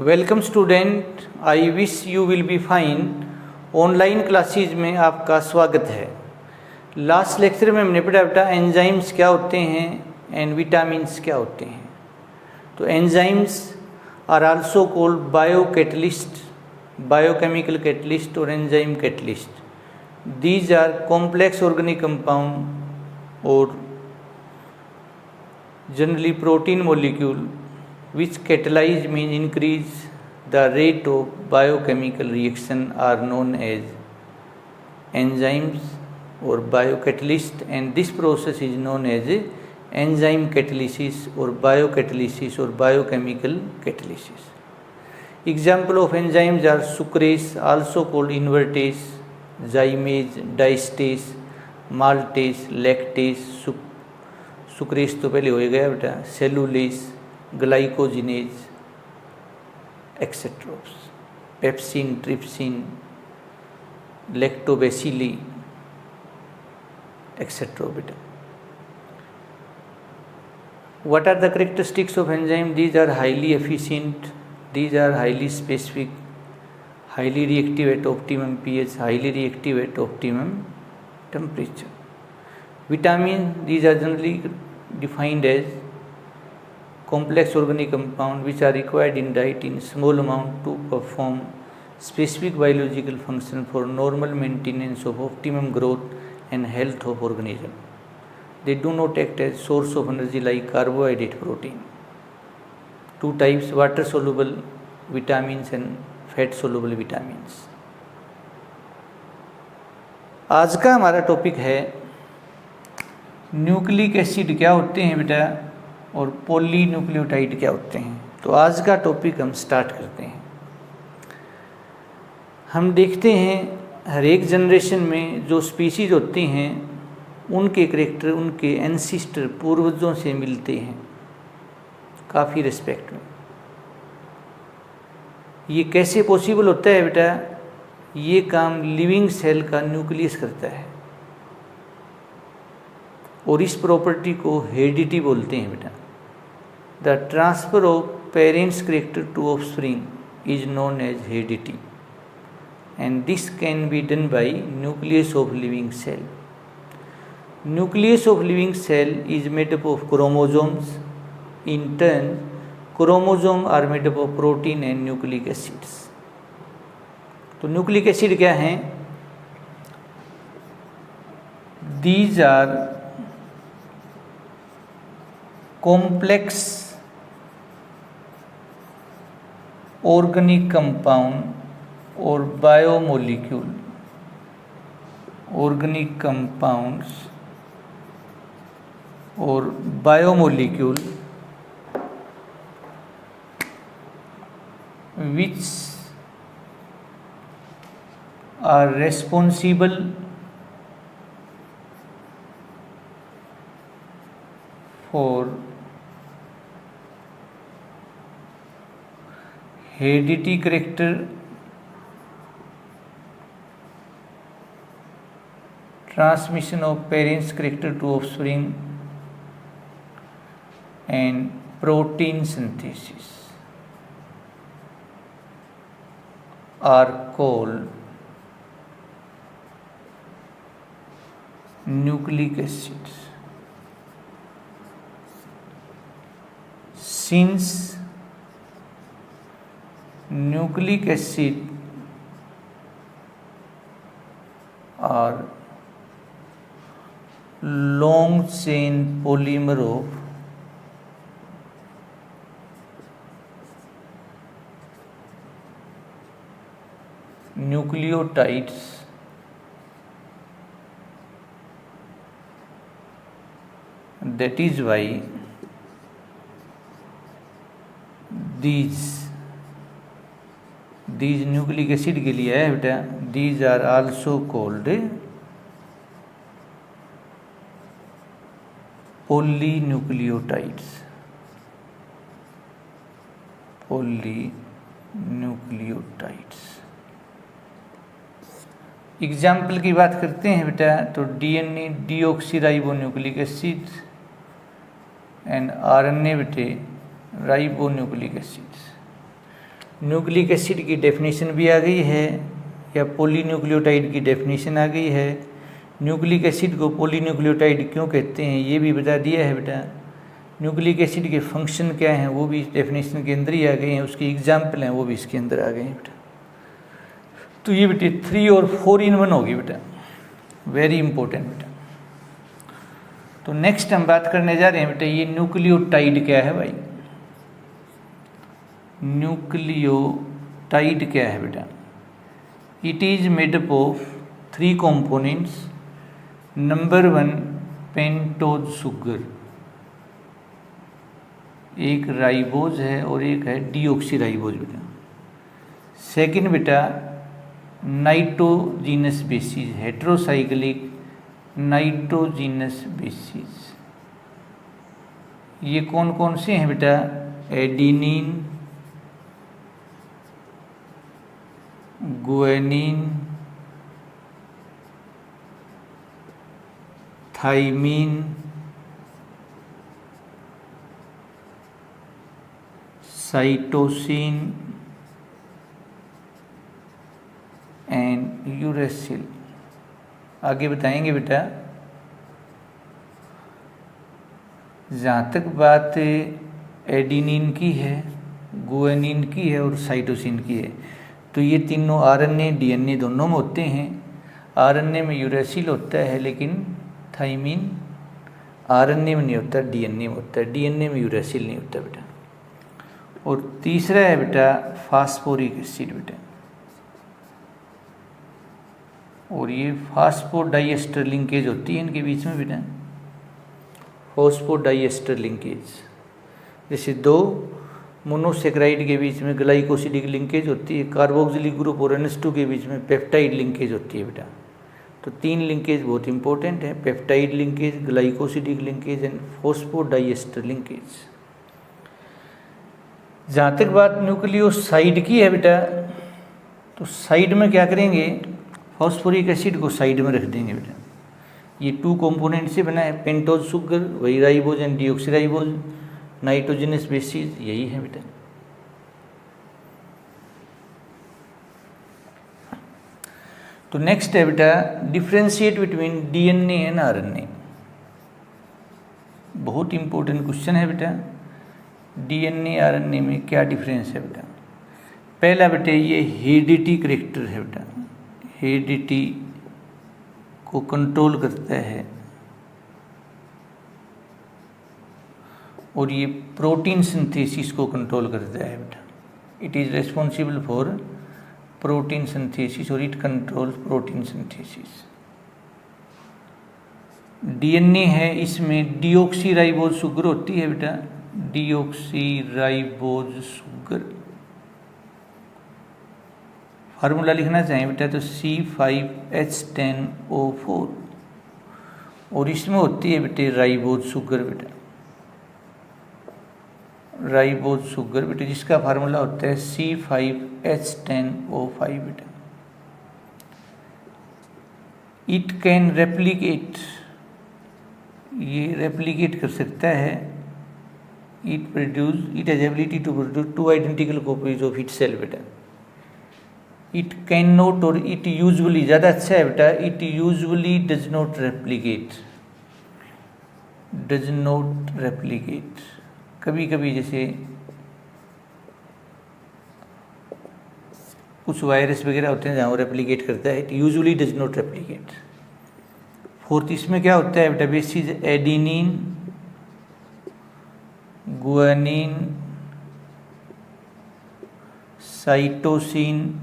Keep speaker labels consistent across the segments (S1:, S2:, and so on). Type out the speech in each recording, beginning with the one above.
S1: Welcome student, I wish you will be fine. Online classes में आपका स्वागत है। लास्ट लेक्चर में हमने पढ़ा बेटा एंजाइम्स क्या होते हैं एंड विटामिन्स क्या होते हैं। तो enzymes are also called biocatalyst, biochemical catalyst और enzyme catalyst. These are complex organic compound और generally protein molecule which catalyze means increase the rate of biochemical reaction are known as enzymes or biocatalyst, and this process is known as enzyme catalysis or biocatalysis or biochemical catalysis. Example of enzymes are sucrase, also called invertase, zymase, diastase, maltase, lactase, sucrase तो पहले हो गया बेटा, cellulase, glycogenase et cetera, pepsin, trypsin, lactobacilli et cetera बेटा। What are the characteristics of enzyme? These are highly efficient, these are highly specific, highly reactive at optimum pH, highly reactive at optimum temperature. Vitamin, these are generally defined as complex organic compound which are required in diet in small amount to perform specific biological function for normal maintenance of optimum growth and health of organism. They do not act as source of energy like carbohydrate, protein. Two types, water soluble vitamins and fat soluble vitamins. आज का हमारा topic है nucleic acid क्या होते हैं बेटा और polynucleotide क्या होते हैं। तो आज का टॉपिक हम स्टार्ट करते हैं। हम देखते हैं हर एक जनरेशन में जो स्पीशीज होती हैं उनके करेक्टर उनके एंसिस्टर पूर्वजों से मिलते हैं काफ़ी रिस्पेक्ट में। ये कैसे पॉसिबल होता है बेटा? ये काम लिविंग सेल का न्यूक्लियस करता है और इस प्रॉपर्टी को हेरिडिटी बोलते हैं बेटा। The transfer of parents character to offspring is known as heredity and this can be done by nucleus of living cell. Nucleus of living cell is made up of chromosomes. In turn chromosome are made up of protein and nucleic acids. तो nucleic acid क्या हैं? These are complex organic compound or biomolecule, organic compounds or biomolecule which are responsible for heredity character, transmission of parents character to offspring and protein synthesis are called nucleic acids. Since nucleic acid are long chain polymer of nucleotides, that is why these nucleic acid के लिए है बेटा, these are also called polynucleotides. polynucleotides example की बात करते हैं बेटा तो DNA deoxyribonucleic acid and RNA बेटे राइबोन्यूक्लिक एसिड। न्यूक्लिक एसिड की डेफिनेशन भी आ गई है, या पॉलीन्यूक्लियोटाइड की डेफिनेशन आ गई है। न्यूक्लिक एसिड को पॉलीन्यूक्लियोटाइड क्यों कहते हैं ये भी बता दिया है बेटा। न्यूक्लिक एसिड के फंक्शन क्या हैं वो भी डेफिनेशन के अंदर ही आ गए हैं, उसकी एग्जाम्पल हैं वो भी इसके अंदर आ गए हैं बेटा। तो ये बेटे 3 और 4 in 1 होगी बेटा, वेरी इंपॉर्टेंट बेटा। तो नेक्स्ट हम बात करने जा रहे हैं बेटा, ये न्यूक्लियोटाइड क्या है भाई। न्यूक्लियोटाइड क्या है बेटा? It is made up of 3 components. Number 1 pentose sugar, एक राइबोज है और एक है डीऑक्सीराइबोज बेटा। सेकंड बेटा nitrogenous bases, heterocyclic nitrogenous bases. ये कौन कौन से हैं बेटा? Adenine, guanine, thymine, cytosine and uracil. आगे बताएंगे बेटा। जहाँ तक बात एडिनिन की है, गुआनिन की है और साइटोसिन की है, तो ये तीनों आरएनए डीएनए दोनों में होते हैं। आरएनए में यूरेसिल होता है लेकिन थाइमीन आरएनए में नहीं होता, डीएनए में होता है। डीएनए में यूरेसिल नहीं होता बेटा। और तीसरा है बेटा फास्फोरिक एसिड बेटा, और ये फास्फोडाइएस्टर लिंकेज होती है इनके बीच में बेटा, फास्फोडाइएस्टर लिंकेज। जैसे 2 मोनोसेक्राइड के बीच में ग्लाइकोसिडिक लिंकेज होती है, कार्बोक्सिलिक ग्रुप और NH2 के बीच में पेप्टाइड लिंकेज होती है बेटा। तो 3 लिंकेज बहुत इंपॉर्टेंट है, peptide linkage, glycosidic linkage and फास्फोडाइएस्टर linkage. जहाँ तक बात न्यूक्लियोसाइड की है बेटा, तो साइड में क्या करेंगे? फास्फोरिक एसिड को साइड में रख देंगे बेटा। ये 2 कंपोनेंट से बना है, पेंटोज शुगर, वही ribose and deoxyribose, nitrogenous bases यही है बेटा। तो नेक्स्ट है बेटा differentiate between DNA and RNA. बहुत इंपॉर्टेंट क्वेश्चन है बेटा। डीएनए आरएनए में क्या डिफरेंस है बेटा? पहला बेटे ये हेरिडिटी करेक्टर है बेटा, हेरिडिटी को कंट्रोल करता है, और ये प्रोटीन सिंथेसिस को कंट्रोल करता है बेटा। It is responsible for protein synthesis और it control protein synthesis. DNA है, इसमें डीऑक्सीराइबोज शुगर होती है बेटा, डीऑक्सीराइबोज शुगर। फार्मूला लिखना चाहें बेटा तो C5H10O4, और इसमें होती है बेटे राइबोज शुगर बेटा, राइबोज शुगर बेटे, जिसका फार्मूला होता है C5H10O5 बेटा। इट कैन रेप्लिकेट, ये रेप्लिकेट कर सकता है। It has ability to produce 2 identical copies of itself बेटा। इट कैन नॉट, और इट यूजुअली, ज़्यादा अच्छा है बेटा, it usually does not replicate, does not replicate. कभी कभी जैसे कुछ वायरस वगैरह होते हैं जहाँ वो रेप्लिकेट करता है, it usually does not replicate. 4th इसमें क्या होता है बेटा? Basis adenine, guanine, cytosine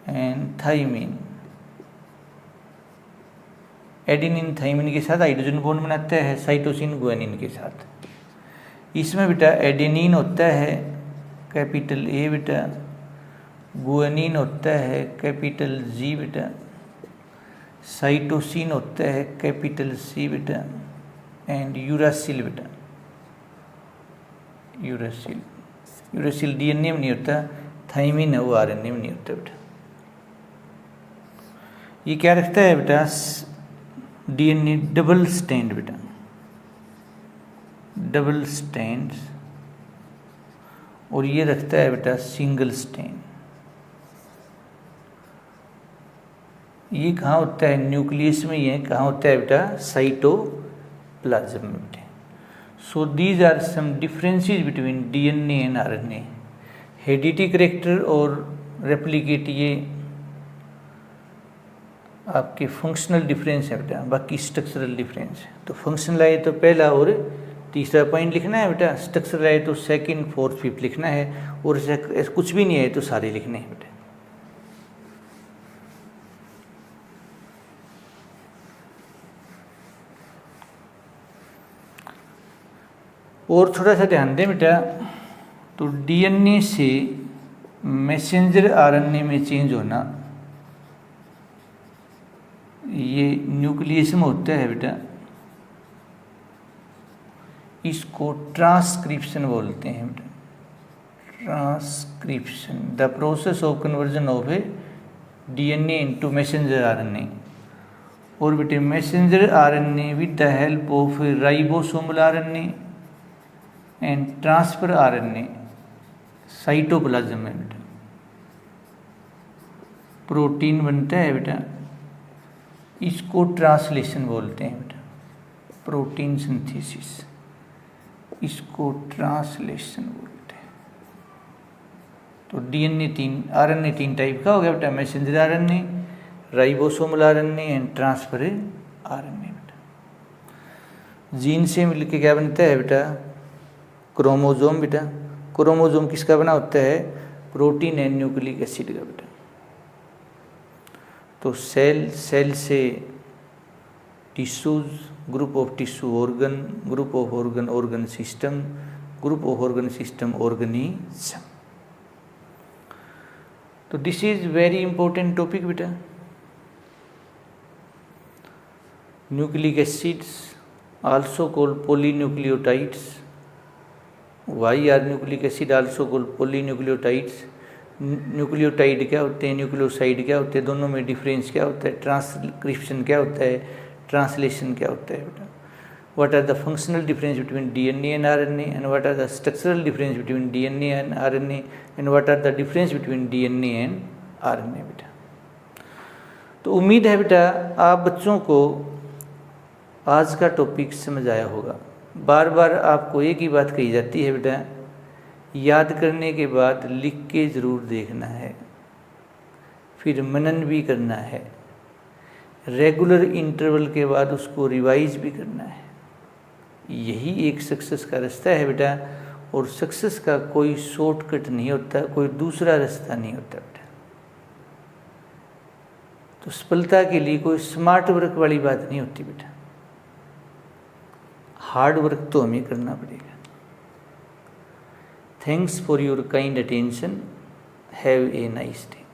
S1: and thymine. Adenine thymine के साथ हाइड्रोजन बॉन्ड बनाता है, साइटोसिन गुआनिन के साथ। इसमें बेटा एडेनिन होता है कैपिटल ए बेटा, गुआनिन होता है कैपिटल जी बेटा, साइटोसिन होता है कैपिटल सी बेटा, एंड यूरासिल बेटा, यूरासिल। यूरासिल डीएनए में नहीं होता, थाइमीन है वो आरएनए में नहीं होता बेटा। ये क्या रखता है बेटा? डीएनए डबल स्टैंड बेटा, डबल स्टैंड, और ये रखता है बेटा सिंगल स्टेन। ये कहाँ होता है? न्यूक्लियस में। ये कहाँ होता है बेटा? साइटोप्लाज्म में बेटे। So these are some differences between DNA and RNA. Heredity character और रेप्लिकेट ये आपके फंक्शनल डिफरेंस है बेटा, बाकी स्ट्रक्चरल डिफरेंस है। तो फंक्शनल आए तो पहला और तीसरा पॉइंट लिखना है बेटा, स्ट्रक्चरल आए तो सेकंड, फोर्थ, फिफ्थ लिखना है, और कुछ भी नहीं आए तो सारे लिखने हैं बेटा। और थोड़ा सा ध्यान दें बेटा, तो डीएनए से मैसेंजर आरएनए में चेंज होना ये न्यूक्लियस में होता है बेटा। इसको ट्रांसक्रिप्शन बोलते हैं बेटा, transcription, the process of conversion of A DNA into messenger RNA. और बेटे messenger RNA with the help of ribosomal RNA and transfer RNA cytoplasm में बेटा प्रोटीन बनता है बेटा। इसको ट्रांसलेशन बोलते हैं बेटा, प्रोटीन सिंथेसिस, इसको ट्रांसलेशन बोलते हैं। तो डीएनए 3, आरएनए 3 टाइप का हो गया बेटा, messenger RNA, ribosomal RNA and transfer RNA बेटा। जीन से मिलके क्या बनता है बेटा? क्रोमोजोम बेटा। क्रोमोजोम किसका बना होता है? प्रोटीन एंड न्यूक्लिक एसिड का बेटा। तो सेल, सेल से tissues, group of tissue organ, group of organ organ system, group of organ system organism. तो this is very important topic बेटा। Nucleic acids also called polynucleotides. Why are nucleic acid also called polynucleotides. Nucleotide क्या होते हैं, nucleoside क्या होते हैं, दोनों में डिफरेंस क्या होता है, ट्रांसक्रिप्शन क्या होता है, ट्रांसलेशन क्या होता है बेटा। What are the functional difference between DNA and RNA, and what are the structural difference between DNA and RNA, and what are the difference between DNA and RNA बेटा। तो उम्मीद है बेटा आप बच्चों को आज का टॉपिक समझ आया होगा। बार बार आपको एक ही बात कही जाती है बेटा, याद करने के बाद लिख के ज़रूर देखना है, फिर मनन भी करना है, रेगुलर इंटरवल के बाद उसको रिवाइज भी करना है। यही एक सक्सेस का रास्ता है बेटा। और सक्सेस का कोई शॉर्टकट नहीं होता, कोई दूसरा रास्ता नहीं होता बेटा। तो सफलता के लिए कोई स्मार्ट वर्क वाली बात नहीं होती बेटा, हार्ड वर्क तो हमें करना पड़ेगा। Thanks for your kind attention. Have a nice day.